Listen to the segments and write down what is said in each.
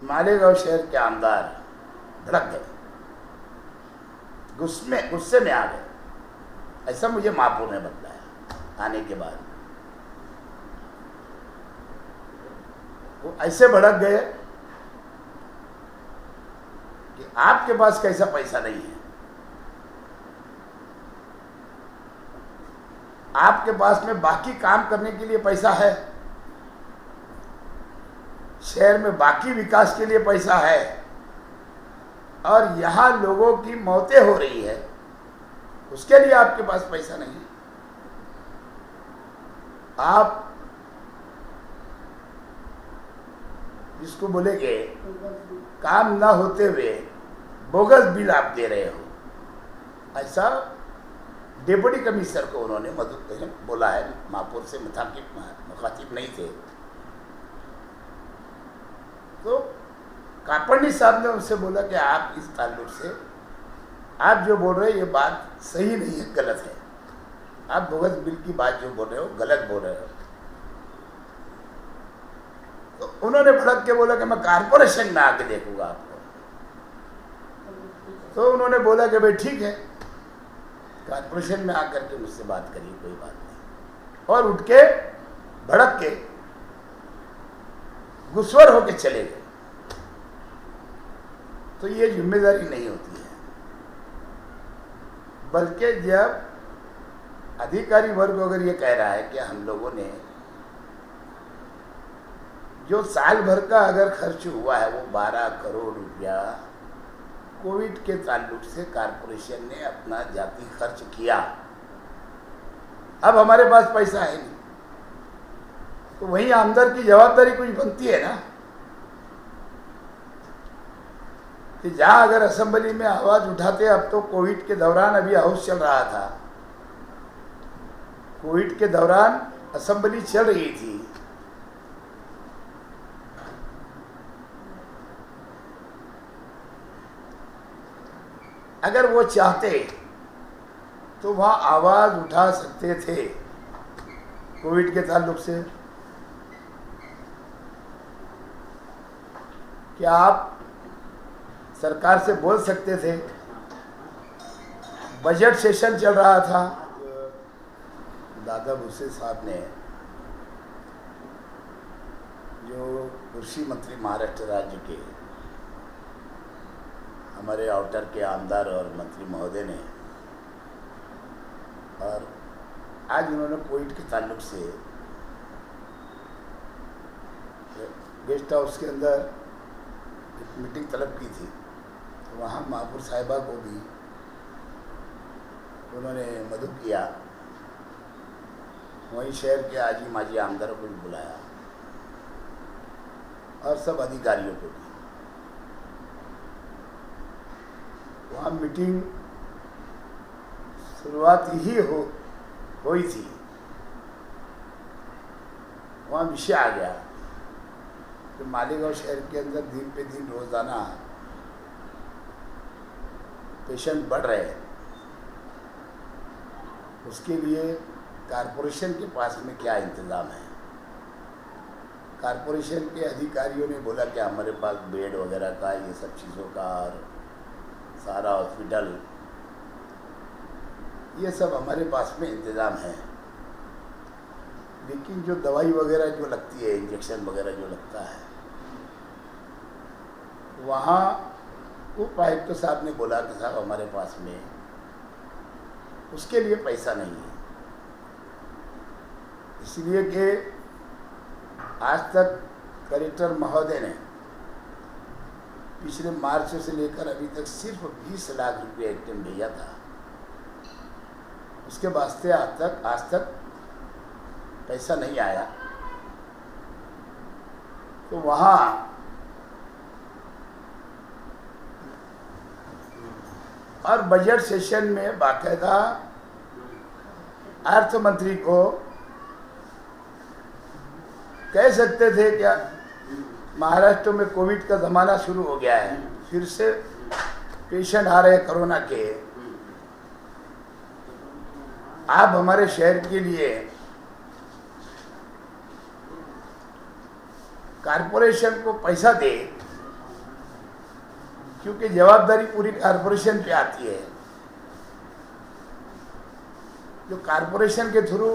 मालेगांव शहर के आमदार भड़क गए, गुस्से में आ गए। ऐसा मुझे महापौर ने बताया आने के बाद। वो ऐसे भड़क गए कि आपके पास कैसा पैसा नहीं है, आपके पास में बाकी काम करने के लिए पैसा है, शहर में बाकी विकास के लिए पैसा है, और यहां लोगों की मौतें हो रही है उसके लिए आपके पास पैसा नहीं है। आप जिसको बोलेंगे काम ना होते हुए बोगस बिल आप दे रहे हो, ऐसा डिप्टी कमिश्नर को उन्होंने बोला है। महापौर से मुखातिब नहीं थे तो कापड़नी साहब ने उनसे बोला कि आप इस ताल्लुक से आप जो बोल रहे हो ये बात सही नहीं है, गलत है। आप बोगस बिल की बात जो बोल रहे हो गलत बोल रहे हो। तो उन्होंने भड़क के बोला कि मैं कारपोरेशन में आके देखूंगा आपको। तो उन्होंने बोला कि भाई ठीक है, कारपोरेशन में आकर के मुझसे बात करिए, कोई बात नहीं। और उठ के भड़क के गुस्वर होके चले गए। तो ये जिम्मेदारी नहीं होती है, बल्कि जब अधिकारी वर्ग अगर ये कह रहा है कि हम लोगों ने जो साल भर का अगर खर्च हुआ है वो 12 करोड़ रुपया कोविड के ताल्लुक से कारपोरेशन ने अपना जाती खर्च किया, अब हमारे पास पैसा है नहीं, तो वहीं आमदार की जवाबदारी कुछ बनती है ना कि जहां अगर असेंबली में आवाज उठाते, अब तो कोविड के दौरान अभी हाउस चल रहा था, कोविड के दौरान असेंबली चल रही थी, अगर वो चाहते तो वहां आवाज उठा सकते थे कोविड के ताल्लुक से। क्या आप सरकार से बोल सकते थे? बजट सेशन चल रहा था, दादा भूसे साहब ने जो कृषि मंत्री महाराष्ट्र राज्य के हमारे आउटर के आमदार और मंत्री महोदय ने, और आज उन्होंने कोविड के ताल्लुक से गेस्ट हाउस के अंदर एक मीटिंग तलब की थी, तो वहाँ महापौर साहिबा को भी उन्होंने मदद किया, वहीं शहर के आजी माजी आमदारों को भी बुलाया और सब अधिकारियों को भी। वहाँ मीटिंग शुरुआत ही हुई थी, वहाँ विषय आ गया कि मालेगांव शहर के अंदर दिन पे दिन रोजाना पेशेंट बढ़ रहे हैं, उसके लिए कारपोरेशन के पास में क्या इंतज़ाम है। कारपोरेशन के अधिकारियों ने बोला कि हमारे पास बेड वगैरह का, ये सब चीज़ों का और सारा हॉस्पिटल, ये सब हमारे पास में इंतज़ाम है, लेकिन जो दवाई वगैरह जो लगती है, इंजेक्शन वगैरह जो लगता है, वहाँ उपायुक्त साहब ने बोला कि साहब हमारे पास में उसके लिए पैसा नहीं है, इसलिए कि आज तक कलेक्टर महोदय ने पिछले मार्च से लेकर अभी तक सिर्फ 20 लाख रुपये एक दिन भेजा था, उसके वास्ते आज तक पैसा नहीं आया। तो वहाँ और बजट सेशन में बाकायदा अर्थ मंत्री को कह सकते थे क्या महाराष्ट्र में कोविड का ज़माना शुरू हो गया है, फिर से पेशेंट आ रहे हैं कोरोना के, आप हमारे शहर के लिए कारपोरेशन को पैसा दे क्योंकि जवाबदारी पूरी कारपोरेशन पे आती है। जो कारपोरेशन के थ्रू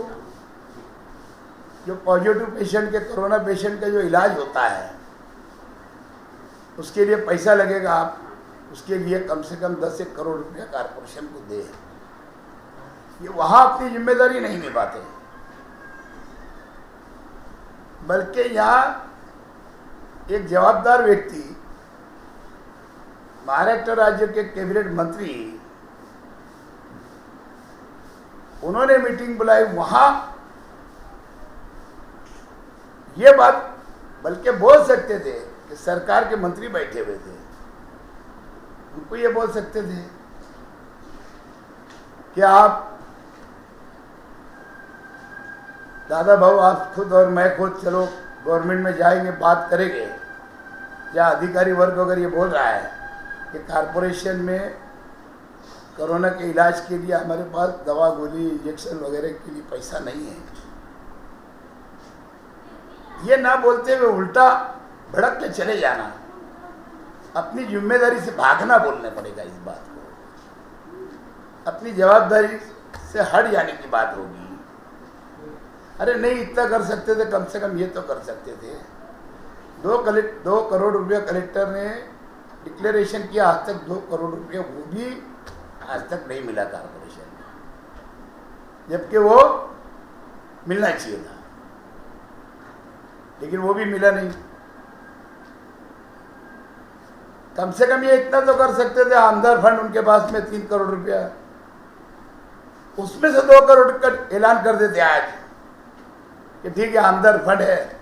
जो पॉजिटिव पेशेंट के, कोरोना पेशेंट का जो इलाज होता है, उसके लिए पैसा लगेगा, आप उसके लिए कम से कम 10 करोड़ रुपया कारपोरेशन को दे। ये वहाँ अपनी जिम्मेदारी नहीं निभाते, बल्कि यहाँ एक जवाबदार व्यक्ति, महाराष्ट्र राज्य के कैबिनेट मंत्री, उन्होंने मीटिंग बुलाई। वहाँ ये बात बल्कि बोल सकते थे कि सरकार के मंत्री बैठे हुए थे, उनको ये बोल सकते थे कि आप दादा भाऊ, आप खुद और मैं खुद चलो गवर्नमेंट में जाएंगे, बात करेंगे। या अधिकारी वर्ग अगर ये बोल रहा है कि कारपोरेशन में कोरोना के इलाज के लिए हमारे पास दवा, गोली, इंजेक्शन वगैरह के लिए पैसा नहीं है, ये ना बोलते हुए उल्टा भड़क के चले जाना, अपनी जिम्मेदारी से भागना बोलने पड़ेगा। इस बात को अपनी जवाबदारी से हट जाने की बात होगी। अरे नहीं, इतना कर सकते थे, कम से कम ये तो कर सकते थे। 2 करोड़ रुपया कलेक्टर ने डिक्लेरेशन किया, आज तक 2 करोड़ रुपया वो भी आज तक नहीं मिला कारपोरेशन में, जबकि वो मिलना चाहिए था, लेकिन वो भी मिला नहीं। कम से कम ये इतना तो कर सकते थे, आमदार फंड उनके पास में 3 करोड़ रुपया, उसमें से 2 करोड़ का ऐलान कर देते आज कि ठीक है, आमदार फंड है,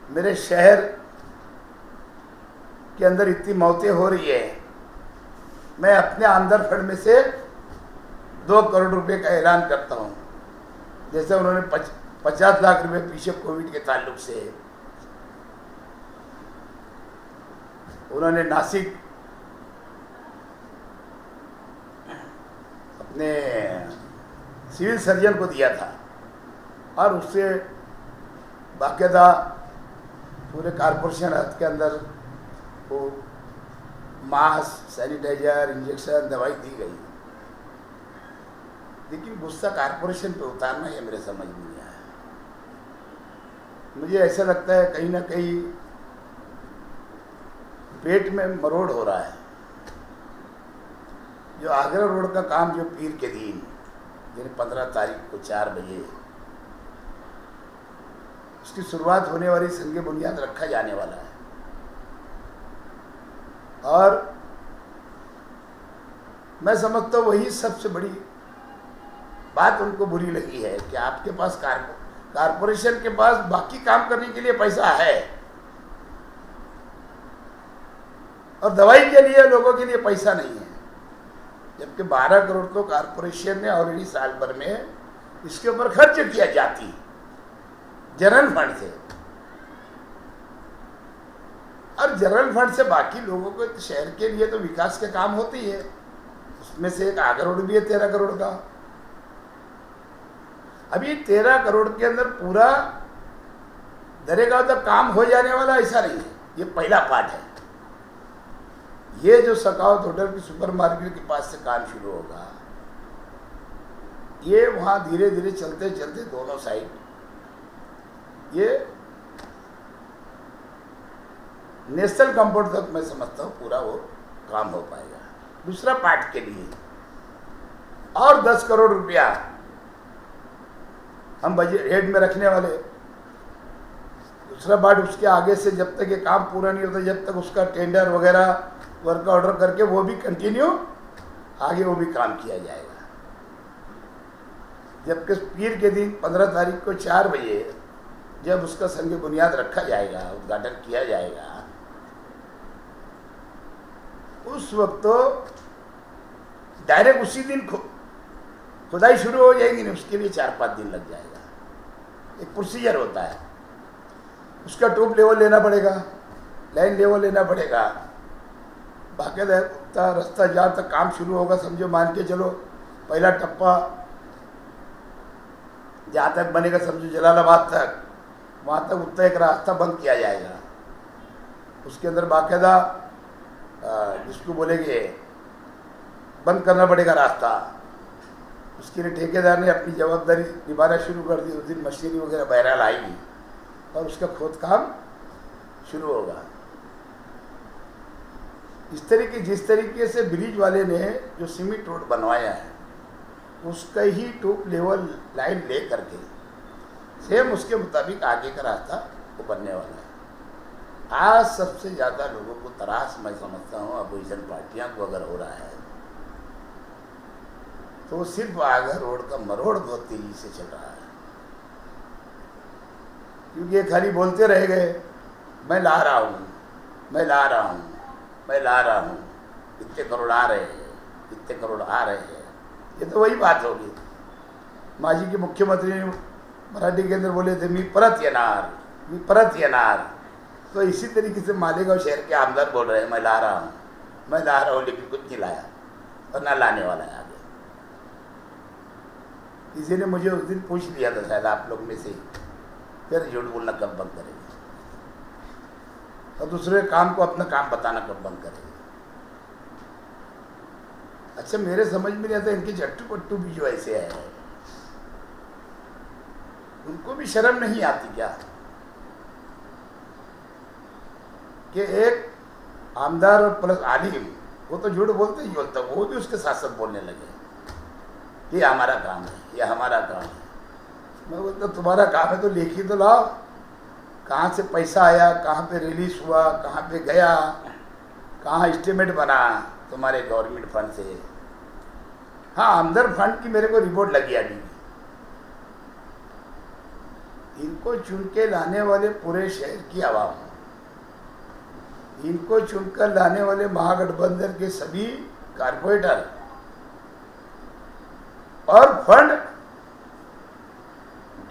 मेरे शहर के अंदर इतनी मौतें हो रही है, मैं अपने आमदार फंड में से 2 करोड़ रुपए का ऐलान करता हूँ। जैसे उन्होंने 50 लाख रुपए पीछे कोविड के ताल्लुक से उन्होंने नासिक अपने सिविल सर्जन को दिया था, और उससे बाकायदा पूरे कारपोरेशन हेल्थ के अंदर वो मास्क, सैनिटाइजर, इंजेक्शन, दवाई दी गई। लेकिन गुस्सा कारपोरेशन पे उतारना ये मेरे समझ में नहीं आया। मुझे ऐसा लगता है कहीं ना कहीं पेट में मरोड़ हो रहा है। जो आगरा रोड का काम जो पीर के दिन यानी 15 तारीख को 4 बजे उसकी शुरुआत होने वाली, संग बुनियाद रखा जाने वाला है, और मैं समझता हूँ वही सबसे बड़ी बात उनको बुरी लगी है कि आपके पास कारपोरेशन के पास बाकी काम करने के लिए पैसा है और दवाई के लिए, लोगों के लिए पैसा नहीं है, जबकि 12 करोड़ तो कारपोरेशन ने ऑलरेडी साल भर में इसके ऊपर खर्च किया जाती जनरल फंड से, और जनरल फंड से बाकी लोगों को शहर के लिए तो विकास के काम होती है, उसमें से एक आगरा रोड भी है 13 करोड़ का। अभी 13 करोड़ के अंदर पूरा दरेगांव तक काम हो जाने वाला ऐसा नहीं है, ये पहला पार्ट है। ये जो सकावत होटल की सुपर मार्केट के पास से काम शुरू होगा, ये वहाँ धीरे धीरे चलते चलते दोनों साइड ये नेशनल कंपाउंड तक मैं समझता हूँ पूरा वो काम हो पाएगा। दूसरा पार्ट के लिए और 10 करोड़ रुपया हम बजट हेड में रखने वाले। दूसरा पार्ट उसके आगे से जब तक ये काम पूरा नहीं होता, जब तक उसका टेंडर वगैरह वर्क ऑर्डर करके वो भी कंटिन्यू आगे वो भी काम किया जाएगा। जबकि पीर के दिन 15 तारीख को 4 बजे जब उसका संग बुनियाद रखा जाएगा, उद्घाटन किया जाएगा, उस वक्त तो डायरेक्ट उसी दिन खुदाई शुरू हो जाएगी, नहीं उसके लिए 4-5 दिन लग जाएगा। एक प्रोसीजर होता है, उसका टॉप लेवल लेना पड़ेगा, लाइन लेवल लेना पड़ेगा, बाकायदा रास्ता जहाँ तक काम शुरू होगा, समझो मान के चलो पहला टप्पा जहाँ तक बनेगा, समझो जलालाबाद तक, वहाँ तक उतना एक रास्ता बंद किया जाएगा। उसके अंदर बाकायदा जिसको बोलेंगे बंद करना पड़ेगा रास्ता, उसके लिए ठेकेदार ने अपनी जवाबदारी निभाना शुरू कर दी। उस दिन मशीनरी वगैरह बहरहाल आएगी और उसका खोद काम शुरू होगा। जिस तरीके से ब्रिज वाले ने जो सीमेंट रोड बनवाया है उसका ही टॉप लेवल लाइन ले करके सेम उसके मुताबिक आगे का रास्ता वो बनने वाला है। आज सबसे ज़्यादा लोगों को त्रास मैं समझता हूँ अपोजिशन पार्टियां को अगर हो रहा है तो सिर्फ आगे रोड का मरोड़ बहुत तेजी से चल रहा है, क्योंकि ये खाली बोलते रह गए मैं ला रहा हूँ, मैं ला रहा हूँ, मैं ला रहा हूँ, इतने करोड़ आ रहे हैं, इतने करोड़ आ रहे हैं। ये तो वही बात होगी। माजी के मुख्यमंत्री ने मराठी के अंदर बोले थे मी परत येणार, मी परत येणार। तो इसी तरीके से मालेगांव शहर के आमदार बोल रहे हैं मैं ला रहा हूँ, मैं ला रहा हूँ, लेकिन कुछ नहीं लाया और ना लाने वाला है आगे। किसी ने मुझे उस दिन पूछ लिया था शायद आप लोग में से, फिर झूठ बोलना कब बंद करेंगे और दूसरे काम को अपना काम बताना कब बंद करेंगे। अच्छा, मेरे समझ में नहीं आता इनके चट्टू पट्टू भी जो ऐसे है उनको भी शर्म नहीं आती क्या कि एक आमदार और प्लस आलिम, वो तो झूठ बोलते ही बोलता, वो भी उसके साथ साथ बोलने लगे ये हमारा काम है, ये हमारा काम है। मैं बोलता तुम्हारा काम है तो लेखी तो लाओ, कहाँ से पैसा आया, कहाँ पे रिलीज हुआ, कहाँ पे गया, कहाँ एस्टिमेट बना तुम्हारे गवर्नमेंट फंड से। हाँ, आमदर फंड की मेरे को रिपोर्ट लगी अभी। इनको चुन के लाने वाले पूरे शहर की आवाम, इनको चुनकर लाने वाले महागठबंधन के सभी कारपोरेटर और फंड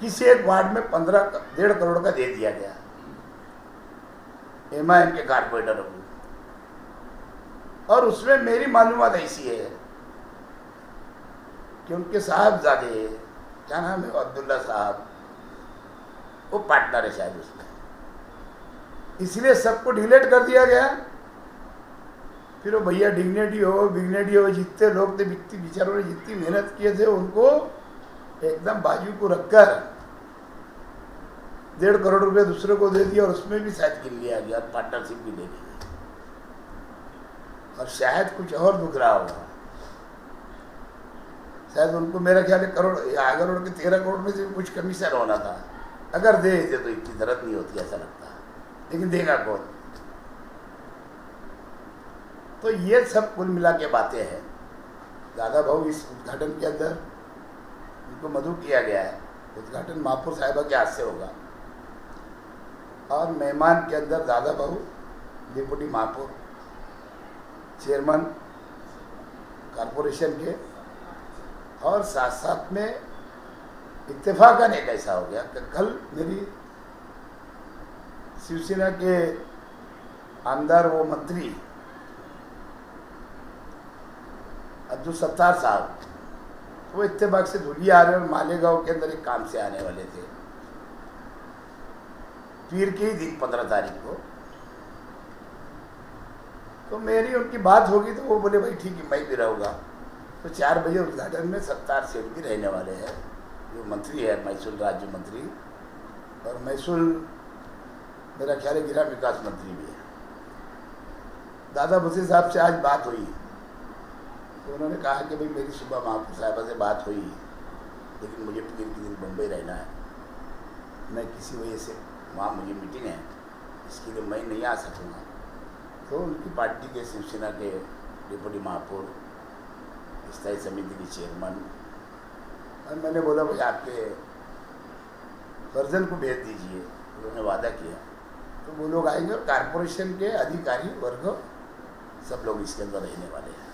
किसी एक वार्ड में 15.5 करोड़ का दे दिया गया एमआईएम के कारपोरेटरों को। और उसमें मेरी मालूमात ऐसी है कि उनके साहबजादे, क्या नाम है, अब्दुल्ला साहब, वो पार्टनर है शायद उसमें, इसलिए सबको डिलीट कर दिया गया। फिर वो भैया डिग्नेटी हो जितने लोग थे, बेचारों ने जितनी मेहनत किए थे उनको एकदम बाजू को रखकर 1.5 करोड़ रुपए दूसरे को दे दिया और उसमें भी शायद गिन लिया गया, पार्टनरशिप भी ले ली और शायद कुछ और दुख रहा होगा। शायद उनको मेरा ख्याल है करोड़ के 13 करोड़ में से कुछ कमीशन होना था। अगर दे देते तो इतनी जरूरत नहीं होती ऐसा लगता, लेकिन देगा कौन। तो ये सब कुल मिला के बातें हैं। दादा भाऊ इस उद्घाटन के अंदर उनको मधु किया गया है। उद्घाटन महापौर साहिबा के हाथ से होगा और मेहमान के अंदर दादा भाऊ, डिप्टी महापौर, चेयरमैन कॉरपोरेशन के, और साथ साथ में इत्तेफाकन एक ऐसा हो गया कि कल मेरी शिवसेना के आमदार वो मंत्री अब्दुल सत्तार साहब, वो इत्तेफाक से धुलिया आ रहे और मालेगांव के अंदर एक काम से आने वाले थे पीर के ही दिन 15 तारीख को। तो मेरी उनकी बात होगी तो वो बोले भाई ठीक है मैं भी रहूँगा। तो 4 बजे उद्घाटन में सत्तार सेठ भी रहने वाले हैं, जो मंत्री है महसूल राज्य मंत्री, और महसूल मेरा ख्याल है ग्राम विकास मंत्री भी है। दादा भूसे साहब से आज बात हुई तो उन्होंने कहा कि भाई मेरी सुबह महापौर साहिबा से बात हुई, लेकिन मुझे पीर के दिन मुंबई रहना है, मैं किसी वजह से वहाँ मुझे मीटिंग है, इसके लिए मैं नहीं आ सकूँगा। तो उनकी पार्टी के शिवसेना के डिप्टी महापौर, स्थायी समिति के चेयरमैन, और मैंने बोला भाई आपके वर्जन को भेज दीजिए। उन्होंने वादा किया तो वो लोग आएंगे और कारपोरेशन के अधिकारी वर्ग सब लोग इसके अंदर रहने वाले हैं।